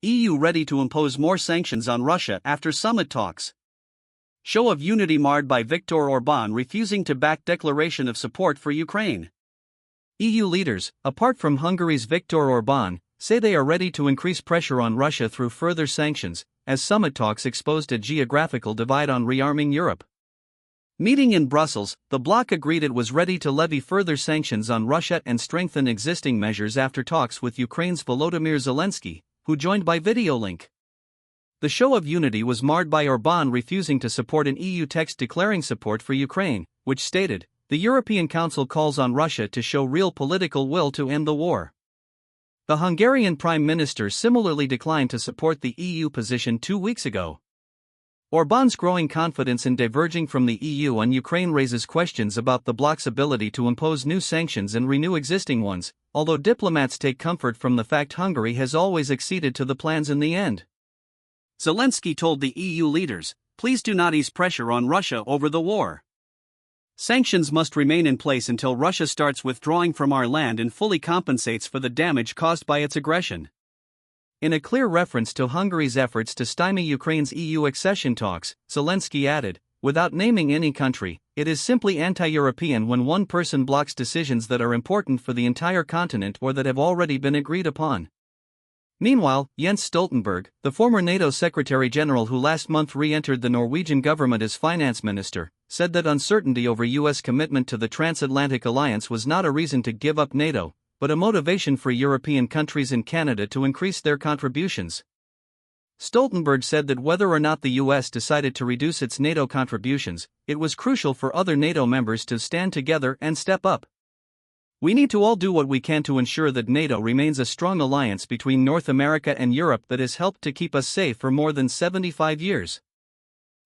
EU ready to impose more sanctions on Russia after summit talks. Show of unity marred by Viktor Orban refusing to back declaration of support for Ukraine. EU leaders, apart from Hungary's Viktor Orban, say they are ready to increase pressure on Russia through further sanctions, as summit talks exposed a geographical divide on rearming Europe. Meeting in Brussels, the bloc agreed it was ready to levy further sanctions on Russia and strengthen existing measures after talks with Ukraine's Volodymyr Zelensky, who joined by video link. The show of unity was marred by Orban refusing to support an EU text declaring support for Ukraine, which stated, "The European Council calls on Russia to show real political will to end the war." The Hungarian Prime Minister similarly declined to support the EU position 2 weeks ago. Orban's growing confidence in diverging from the EU on Ukraine raises questions about the bloc's ability to impose new sanctions and renew existing ones, although diplomats take comfort from the fact Hungary has always acceded to the plans in the end. Zelensky told the EU leaders, "Please do not ease pressure on Russia over the war. Sanctions must remain in place until Russia starts withdrawing from our land and fully compensates for the damage caused by its aggression." In a clear reference to Hungary's efforts to stymie Ukraine's EU accession talks, Zelensky added, "Without naming any country, it is simply anti-European when one person blocks decisions that are important for the entire continent or that have already been agreed upon." Meanwhile, Jens Stoltenberg, the former NATO Secretary-General who last month re-entered the Norwegian government as finance minister, said that uncertainty over U.S. commitment to the transatlantic alliance was not a reason to give up NATO, but a motivation for European countries and Canada to increase their contributions. Stoltenberg said that whether or not the U.S. decided to reduce its NATO contributions, it was crucial for other NATO members to stand together and step up. "We need to all do what we can to ensure that NATO remains a strong alliance between North America and Europe that has helped to keep us safe for more than 75 years.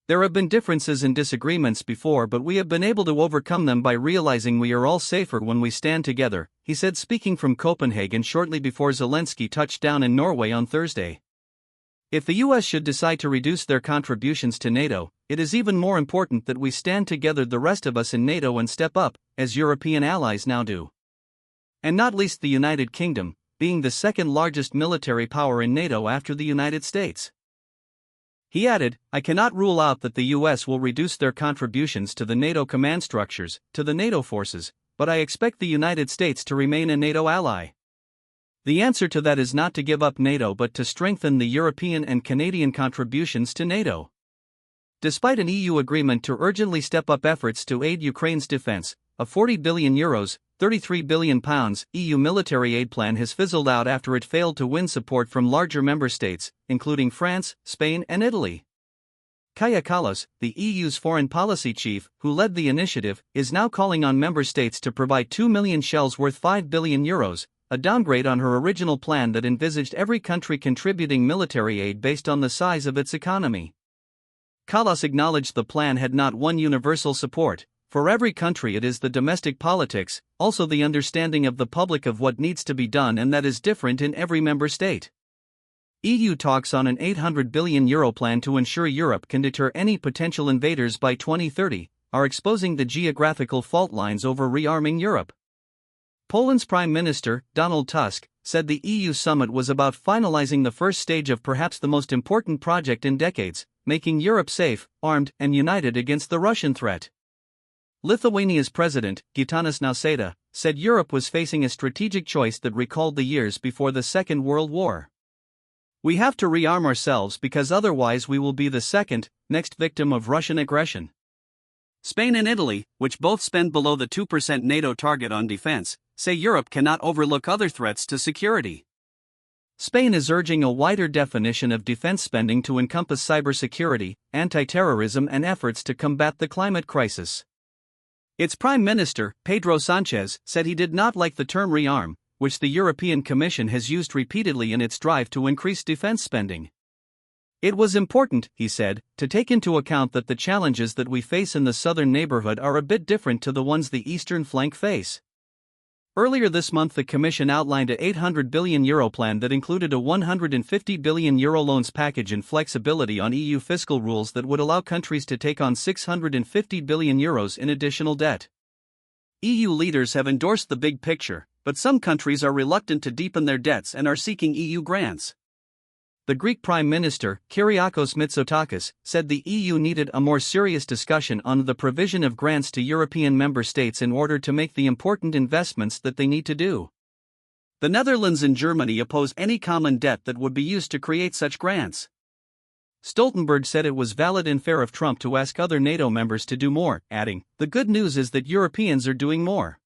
There have been differences and disagreements before, but we have been able to overcome them by realizing we are all safer when we stand together," he said, speaking from Copenhagen shortly before Zelensky touched down in Norway on Thursday. If the US should decide to reduce their contributions to NATO, it is even more important that we stand together, the rest of us in NATO, and step up, as European allies now do. And not least the United Kingdom, being the second largest military power in NATO after the United States. He added, "I cannot rule out that the US will reduce their contributions to the NATO command structures, to the NATO forces, but I expect the United States to remain a NATO ally. The answer to that is not to give up NATO but to strengthen the European and Canadian contributions to NATO." Despite an EU agreement to urgently step up efforts to aid Ukraine's defense, a €40 billion, £33 billion EU military aid plan has fizzled out after it failed to win support from larger member states, including France, Spain, and Italy. Kaja Kallas, the EU's foreign policy chief, who led the initiative, is now calling on member states to provide 2 million shells worth €5 billion, a downgrade on her original plan that envisaged every country contributing military aid based on the size of its economy. Kallas acknowledged the plan had not won universal support. For every country it is the domestic politics, also the understanding of the public of what needs to be done, and that is different in every member state. EU talks on an €800 billion plan to ensure Europe can deter any potential invaders by 2030, are exposing the geographical fault lines over rearming Europe. Poland's Prime Minister, Donald Tusk, said the EU summit was about finalizing the first stage of perhaps the most important project in decades, making Europe safe, armed, and united against the Russian threat. Lithuania's president, Gitanas Nausėda, said Europe was facing a strategic choice that recalled the years before the Second World War. "We have to rearm ourselves because otherwise we will be the next victim of Russian aggression." Spain and Italy, which both spend below the 2% NATO target on defense, say Europe cannot overlook other threats to security. Spain is urging a wider definition of defense spending to encompass cybersecurity, anti-terrorism, and efforts to combat the climate crisis. Its Prime Minister, Pedro Sánchez, said he did not like the term rearm, which the European Commission has used repeatedly in its drive to increase defense spending. "It was important," he said, "to take into account that the challenges that we face in the southern neighborhood are a bit different to the ones the eastern flank face." Earlier this month the Commission outlined a €800 billion plan that included a €150 billion loans package and flexibility on EU fiscal rules that would allow countries to take on €650 billion in additional debt. EU leaders have endorsed the big picture, but some countries are reluctant to deepen their debts and are seeking EU grants. The Greek Prime Minister, Kyriakos Mitsotakis, said the EU needed a more serious discussion on the provision of grants to European member states in order to make the important investments that they need to do. The Netherlands and Germany oppose any common debt that would be used to create such grants. Stoltenberg said it was valid and fair of Trump to ask other NATO members to do more, adding, "The good news is that Europeans are doing more."